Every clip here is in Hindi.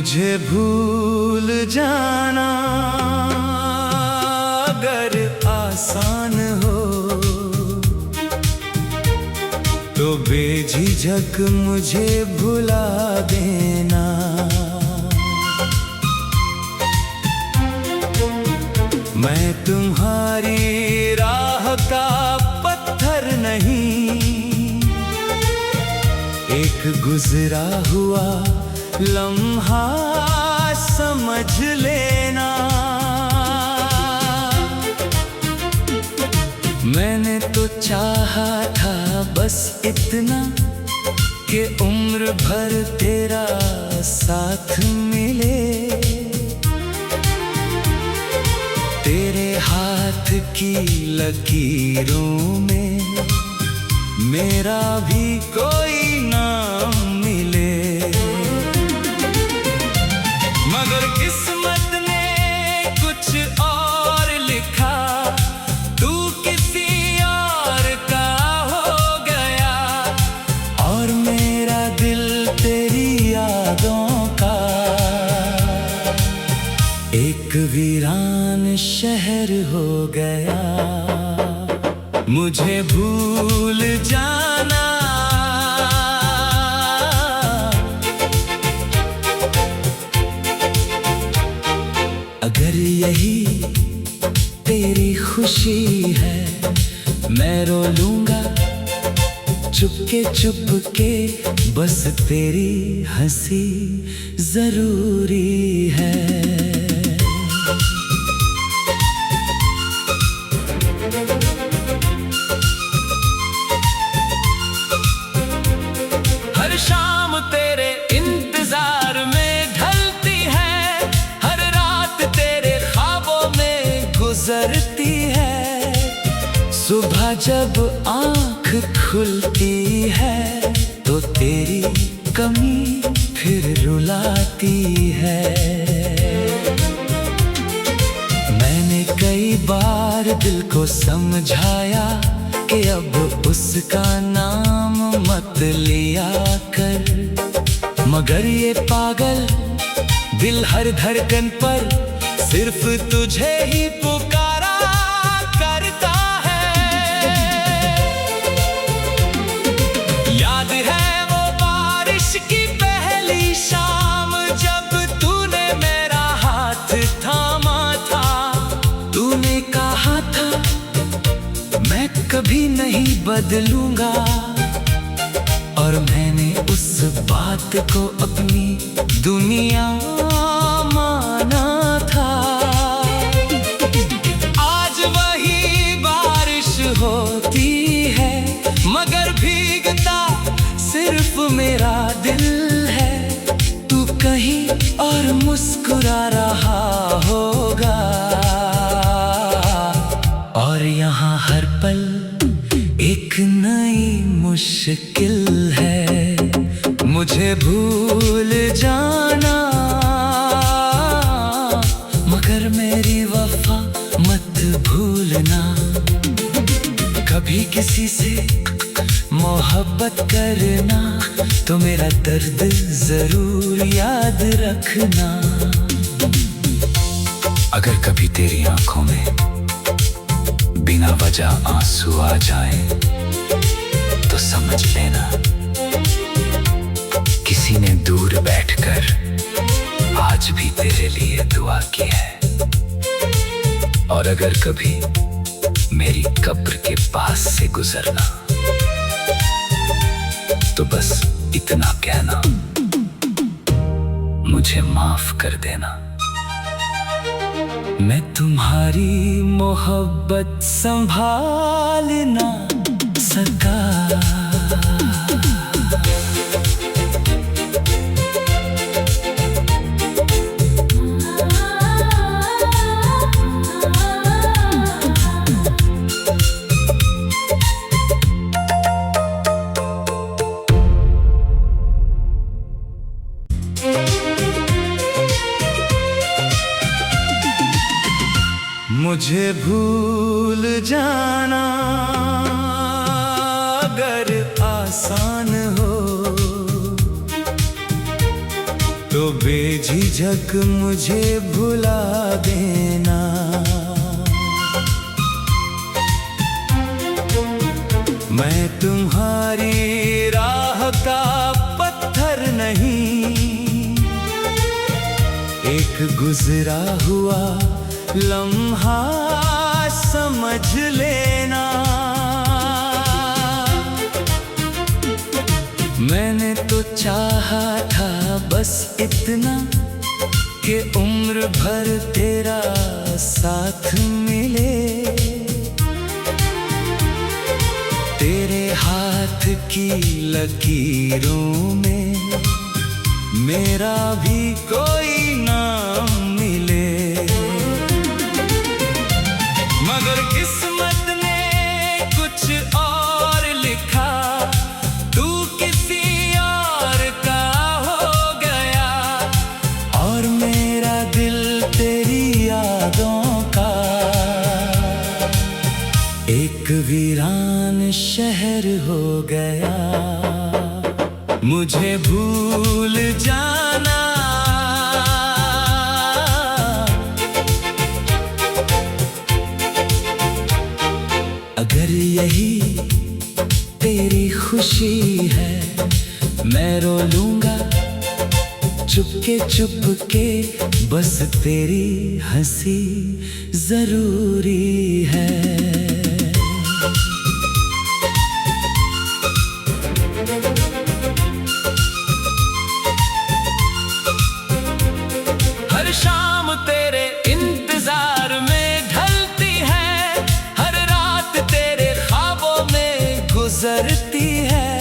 मुझे भूल जाना अगर आसान हो तो बेझिझक मुझे भुला देना। मैं तुम्हारी राह का पत्थर नहीं, एक गुजरा हुआ लम्हा समझ लेना। मैंने तो चाहा था बस इतना कि उम्र भर तेरा साथ मिले। तेरे हाथ की लकीरों में मेरा भी कोई नाम मिले। मगर किस्मत ने कुछ और लिखा, तू किसी और का हो गया और मेरा दिल तेरी यादों का एक वीरान शहर हो गया। मुझे भूल जाना अगर यही तेरी खुशी है। मैं रो लूंगा चुपके चुपके, बस तेरी हंसी जरूरी है। हर शाम तेरे इंतजार में ढलती है, हर रात तेरे ख्वाबों में गुजरती है। सुबह जब आँख खुलती है तो तेरी कमी फिर रुलाती है। मैंने कई बार दिल को समझाया कि अब उसका नाम मत लिया कर, मगर ये पागल दिल हर धड़कन पर सिर्फ तुझे ही पुकारा करता है। याद है वो बारिश की पहली शाम जब तूने मेरा हाथ थामा था। तूने कहा था मैं कभी नहीं बदलूंगा और मैंने उस बात को अपनी दुनिया माना था। आज वही बारिश होती है मगर भीगता सिर्फ मेरा दिल है। तू कहीं और मुस्कुरा रहा होगा और यहाँ हर पल एक नई मुश्किल है। मुझे भूल जाना मगर मेरी वफा मत भूलना। कभी किसी से मोहब्बत करना तो मेरा दर्द जरूर याद रखना। अगर कभी तेरी आंखों में बिना वजह आंसू आ जाए तो समझ लेना किसी ने दूर बैठकर आज भी तेरे लिए दुआ की है। और अगर कभी मेरी कब्र के पास से गुजरना तो बस इतना कहना मुझे माफ कर देना। मैं तुम्हारी मोहब्बत संभाल ना सका। मुझे भूल जाना अगर आसान हो तो तो बेझिझक मुझे भुला देना। मैं तुम्हारी राह का पत्थर नहीं, एक गुजरा हुआ लम्हा समझ लेना। मैंने तो चाहा था बस इतना कि उम्र भर तेरा साथ मिले। तेरे हाथ की लकीरों में मेरा भी कोई नाम मिले। मगर किस्मत ने कुछ और लिखा, तू किसी और का हो गया। और मेरा दिल तेरी यादों का एक वीरान शहर हो गया। मुझे भूल जाना, अगर यही तेरी खुशी है। मैं रो लूंगा चुपके चुपके, बस तेरी हंसी जरूरी है। हर शाम तेरे इंतजार में ढलती है, हर रात तेरे ख्वाबों में गुजरती है।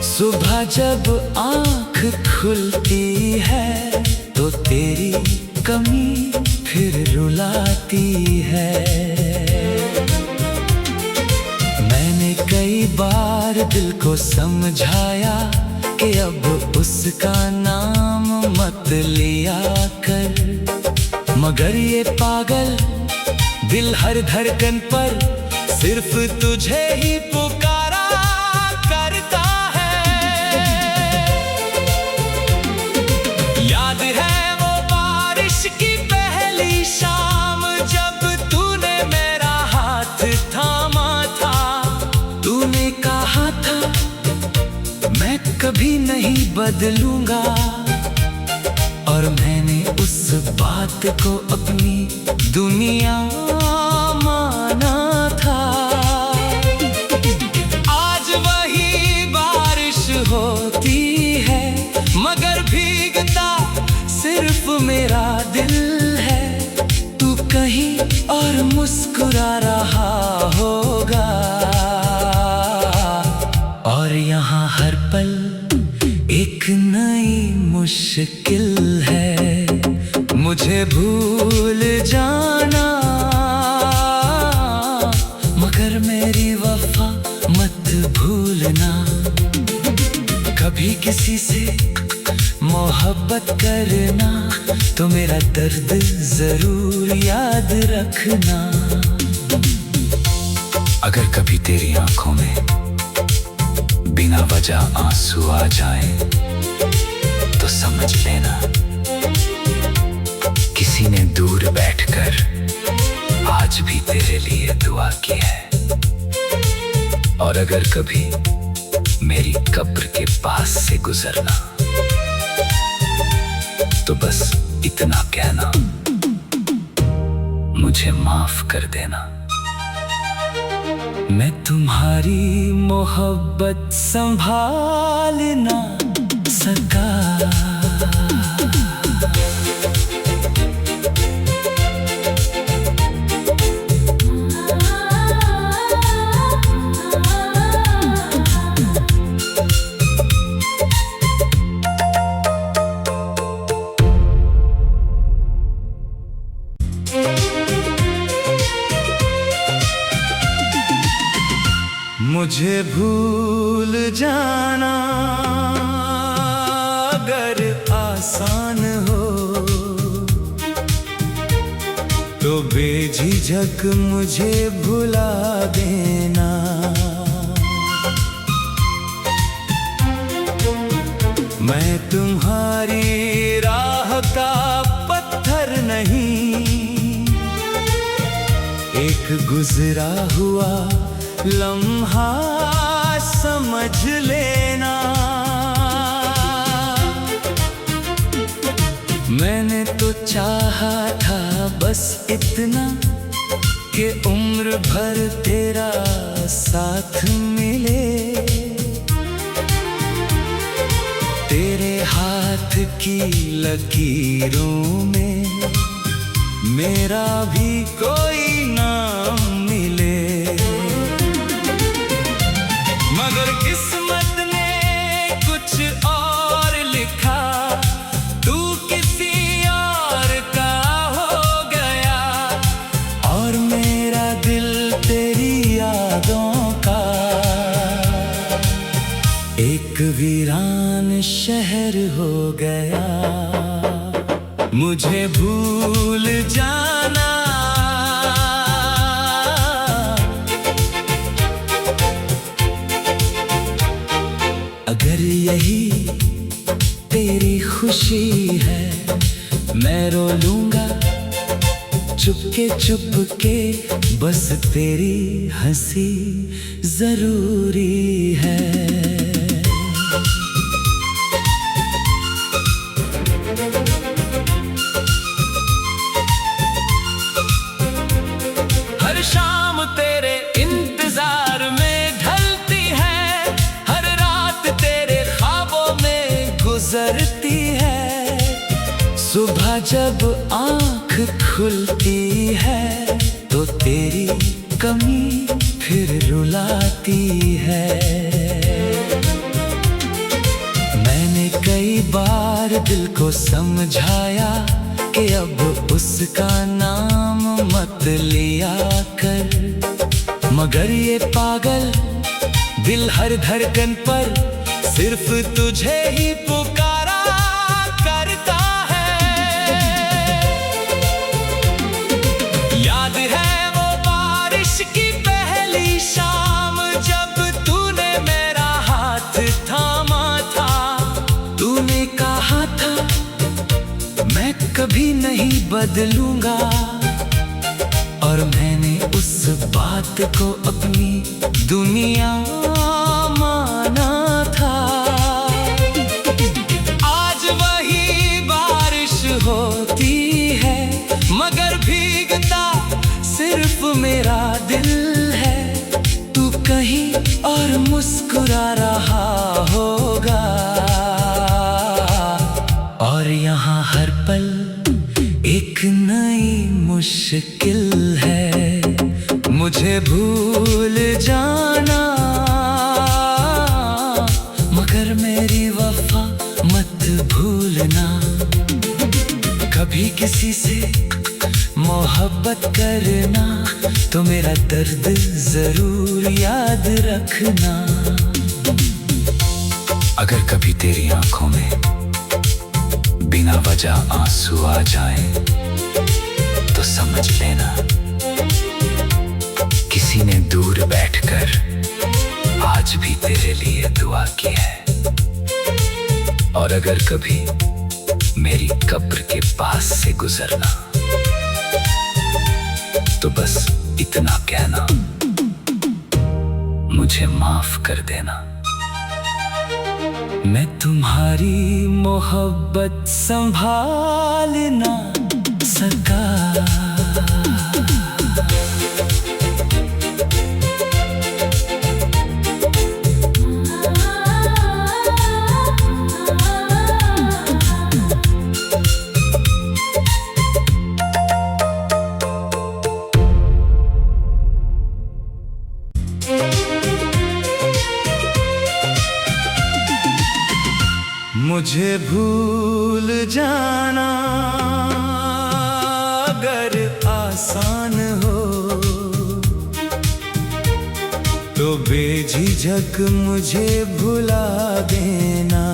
सुबह जब आँख खुलती है तो तेरी कमी फिर रुलाती है। मैंने कई बार दिल को समझाया कि अब उसका नाम मत लिया कर, मगर ये पागल दिल हर धड़कन पर सिर्फ तुझे ही पुकारा करता है। याद है वो बारिश की पहली शाम जब तूने मेरा हाथ थामा था। तूने कहा था मैं कभी नहीं बदलूंगा, और मैंने उस बात को अपनी दुनिया माना था। आज वही बारिश होती है, मगर भीगता सिर्फ मेरा दिल है। तू कहीं और मुस्कुरा रहा होगा, और यहाँ हर पल एक नई मुश्किल है। मुझे भूल जाना, मगर मेरी वफा मत भूलना। कभी किसी से मोहब्बत करना तो मेरा दर्द जरूर याद रखना। अगर कभी तेरी आंखों में बिना वजह आंसू आ जाए तो समझ लेना किसी ने दूर बैठकर आज भी तेरे लिए दुआ की है। और अगर कभी मेरी कब्र के पास से गुजरना तो बस इतना कहना, मुझे माफ कर देना। मैं तुम्हारी मोहब्बत संभाल ना सका। मुझे भूल जाना अगर आसान हो तो बेझिझक मुझे भुला देना। मैं तुम्हारी गुजरा हुआ लम्हा समझ लेना। मैंने तो चाहा था बस इतना कि उम्र भर तेरा साथ मिले। तेरे हाथ की लकीरों में मेरा भी कोई नाम मिले। मगर किस्मत ने कुछ और लिखा, तू किसी और का हो गया। और मेरा दिल तेरी यादों का एक वीरान शहर हो गया। मुझे भूल जाना, अगर यही तेरी खुशी है। मैं रो लूंगा चुपके चुपके, बस तेरी हंसी जरूरी है। हर शाम तेरे इंतजार में ढलती है, हर रात तेरे ख्वाबों में गुजरती है। सुबह जब आँख खुलती है तो तेरी कमी फिर रुलाती है। मैंने कई बार दिल को समझाया कि अब उसका नाम मत लिया कर, मगर ये पागल दिल हर धड़कन पर सिर्फ तुझे ही पुकारा करता है। याद है वो बारिश की पहली शाम जब तूने मेरा हाथ थामा था। तूने कहा था मैं कभी नहीं बदलूंगा, और मैंने उस बात को अपनी दुनिया माना था। आज वही बारिश होती है मगर भीगता सिर्फ मेरा दिल है। तू कहीं और मुस्कुरा रहा होगा, और यहाँ हर पल एक नई मुश्किल है। मुझे भूल जाना, मगर मेरी वफा मत भूलना। कभी किसी से मोहब्बत करना तो मेरा दर्द जरूर याद रखना। अगर कभी तेरी आंखों में बिना वजह आंसू आ जाए तो समझ लेना किसी ने दूर बैठकर आज भी तेरे लिए दुआ की है। और अगर कभी मेरी कब्र के पास से गुजरना तो बस इतना कहना, मुझे माफ कर देना। मैं तुम्हारी मोहब्बत संभाल ना सका। मुझे भूल जाना अगर आसान हो तो बेझिझक मुझे भुला देना।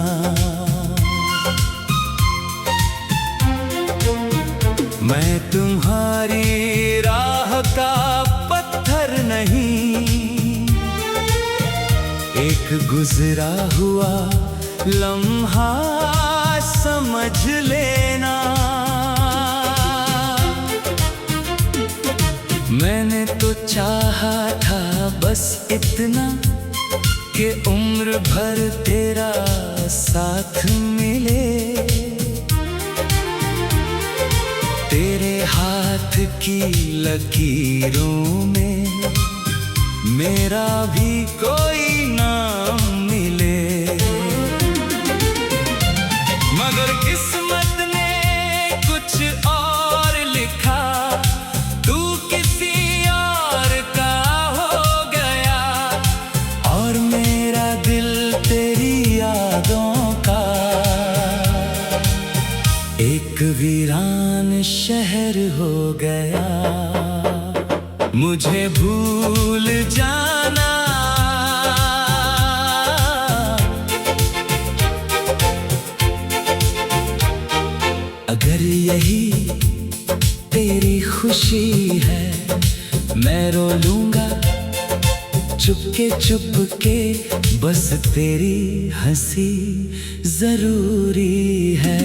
मैं तुम्हारी राह का पत्थर नहीं, एक गुजरा हुआ लम्हा समझ लेना। मैंने तो चाहा था बस इतना कि उम्र भर तेरा साथ मिले। तेरे हाथ की लकीरों में मेरा भी कोई नाम मिले। मगर किस्मत ने कुछ और लिखा, तू किसी और का हो गया। और मेरा दिल तेरी यादों का एक वीरान शहर हो गया। मुझे भूल जाना, अगर यही तेरी खुशी है। मैं रो लूंगा चुपके बस तेरी हंसी जरूरी है।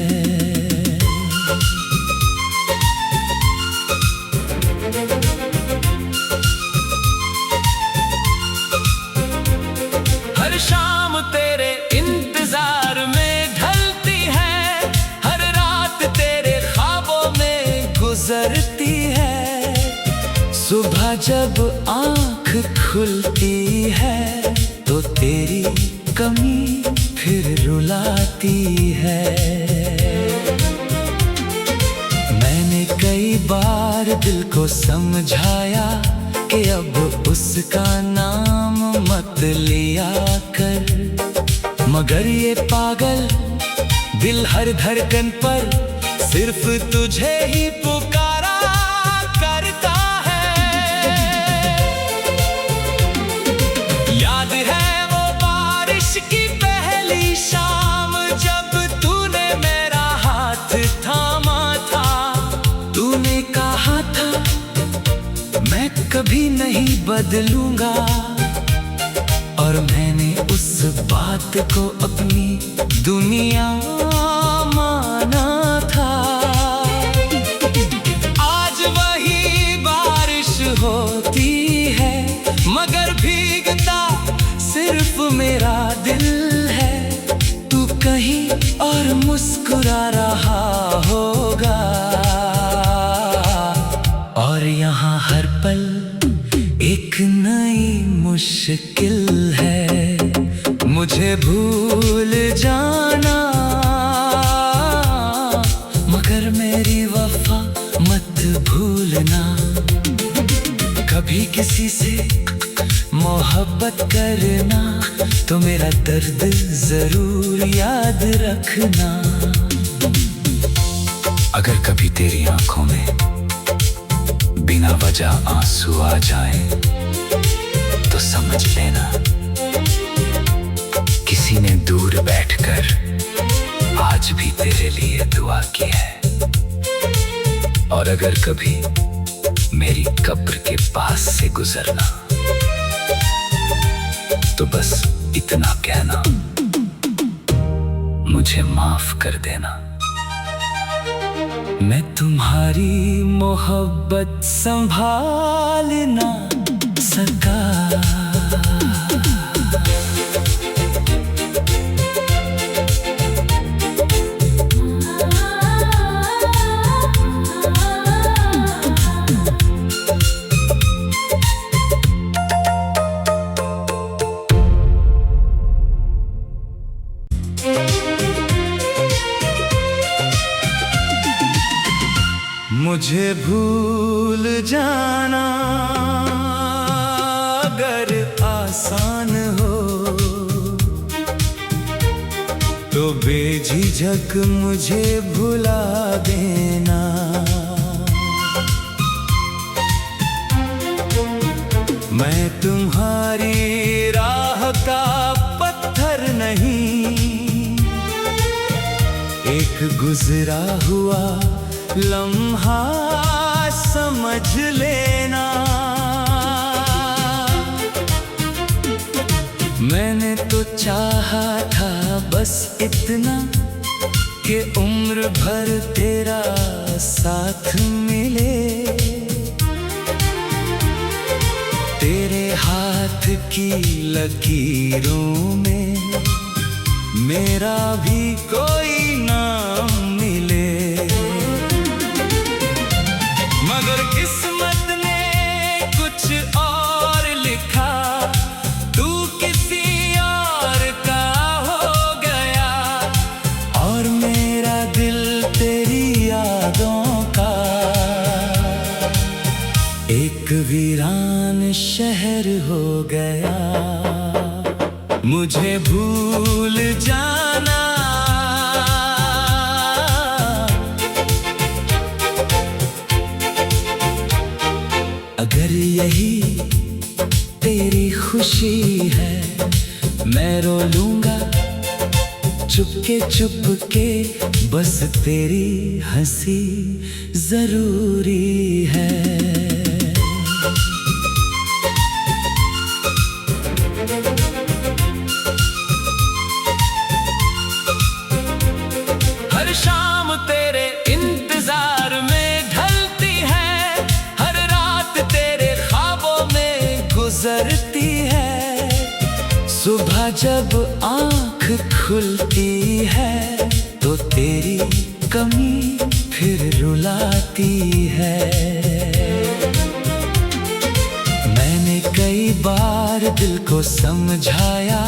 हर शाम तेरे इंतजार में ढलती है, हर रात तेरे ख्वाबों में गुजरती है। सुबह जब आँख खुलती है तो तेरी कमी फिर रुलाती है। मैंने कई बार दिल को समझाया कि अब उसका नाम मत लिया कर, मगर ये पागल दिल हर धड़कन पर सिर्फ तुझे ही पुकारा करता है। याद है वो बारिश की पहली शाम जब तूने मेरा हाथ थामा था। तूने कहा था मैं कभी नहीं बदलूंगा, और मैंने उस बात को अपनी दुनिया माना था। आज वही बारिश होती है मगर भीगता सिर्फ मेरा दिल है। तू कहीं और मुस्कुरा रहा होगा, और यहाँ हर पल एक नई मुश्किल है। मुझे भूल जाना, मगर मेरी वफा मत भूलना। कभी किसी से मोहब्बत करना तो मेरा दर्द जरूर याद रखना। अगर कभी तेरी आंखों में बिना वजह आंसू आ जाए तो समझ लेना किसी ने दूर बैठकर आज भी तेरे लिए दुआ की है। और अगर कभी मेरी कब्र के पास से गुजरना तो बस इतना कहना, मुझे माफ कर देना। मैं तुम्हारी मोहब्बत संभाल ना सका। मुझे भूल जाना अगर आसान हो तो बेझिझक मुझे भुला देना। मैं तुम्हारी राह का पत्थर नहीं, एक गुजरा हुआ लम्हा समझ लेना। मैंने तो चाहा था बस इतना कि उम्र भर तेरा साथ मिले। की लकीरों में मेरा भी कोई नाम मिले, मगर किस्मत ने कुछ और लिखा, तू किसी और का हो गया, और मेरा दिल तेरी यादों का एक वीरान शहर हो गया। मुझे भूल जाना, अगर यही तेरी खुशी है, मैं रो लूंगा चुपके चुपके, बस तेरी हंसी जरूरी है। हर शाम तेरे इंतजार में ढलती है, हर रात तेरे ख्वाबों में गुजरती है, सुबह जब आँख खुलती है तो तेरी कमी फिर रुलाती है। मैंने कई बार दिल को समझाया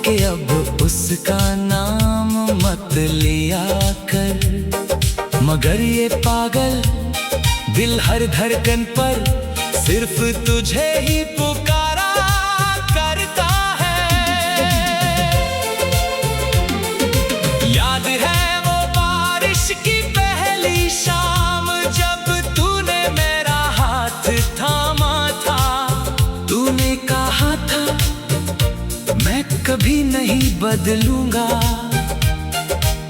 कि अब उसका नाम मत लिया कर, मगर ये पागल दिल हर धड़कन पर सिर्फ तुझे ही पुकारा करता है। याद है वो बारिश की पहली शाम, जब तूने मेरा हाथ थामा था, तूने कहा था मैं कभी नहीं बदलूंगा,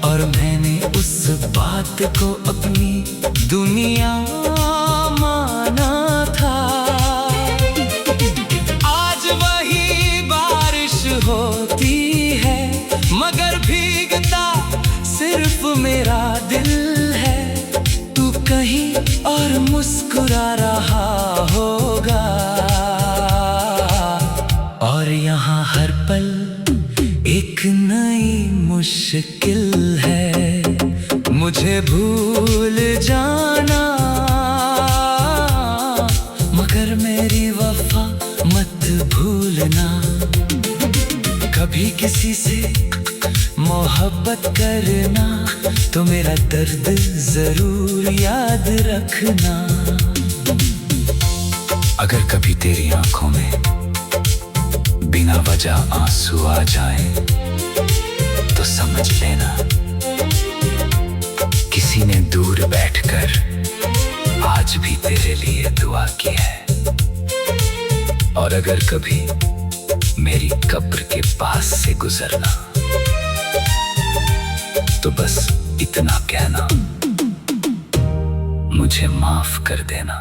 और मैंने उस बात को अपनी दुनिया माना था। आज वही बारिश होती है, मगर भीगता सिर्फ मेरा दिल है, तू कहीं और मुस्कुरा रहा होगा, और यहाँ हर पल एक नई मुश्किल है। मुझे भूल जाना, मगर मेरी वफा मत भूलना, कभी किसी से मोहब्बत करना तो मेरा दर्द जरूर याद रखना। अगर कभी तेरी आंखों में बिना वजह आंसू आ जाए तो समझ लेना किसी ने दूर बैठकर आज भी तेरे लिए दुआ की है। और अगर कभी मेरी कब्र के पास से गुजरना तो बस इतना कहना, मुझे माफ कर देना।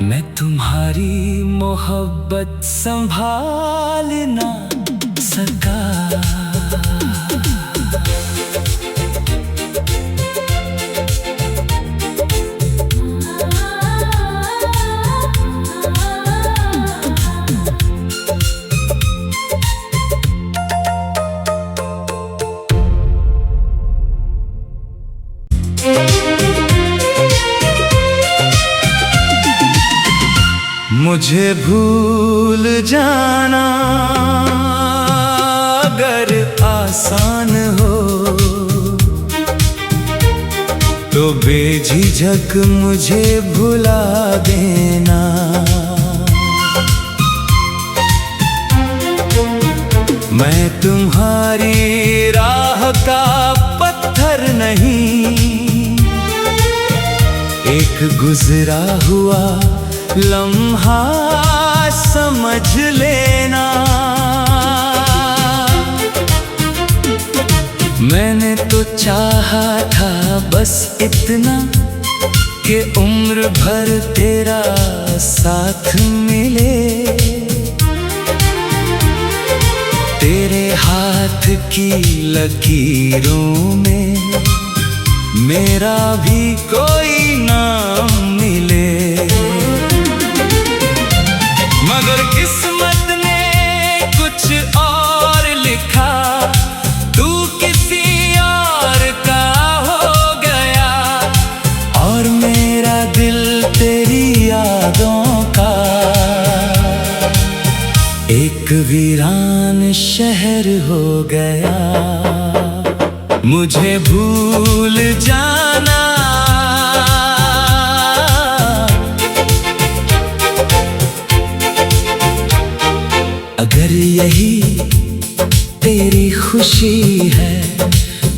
मैं तुम्हारी मोहब्बत संभाल ना सका, मुझे भूल जाना अगर आसान हो तो बेझिझक मुझे भुला देना। मैं तुम्हारी राह का पत्थर नहीं, एक गुजरा हुआ लम्हा समझ लेना। मैंने तो चाहा था बस इतना कि उम्र भर तेरा साथ मिले, तेरे हाथ की लकीरों में मेरा भी कोई नाम मिले, मगर वीरान शहर हो गया, मुझे भूल जाना। अगर यही तेरी खुशी है,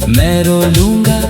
मैं रो लूंगा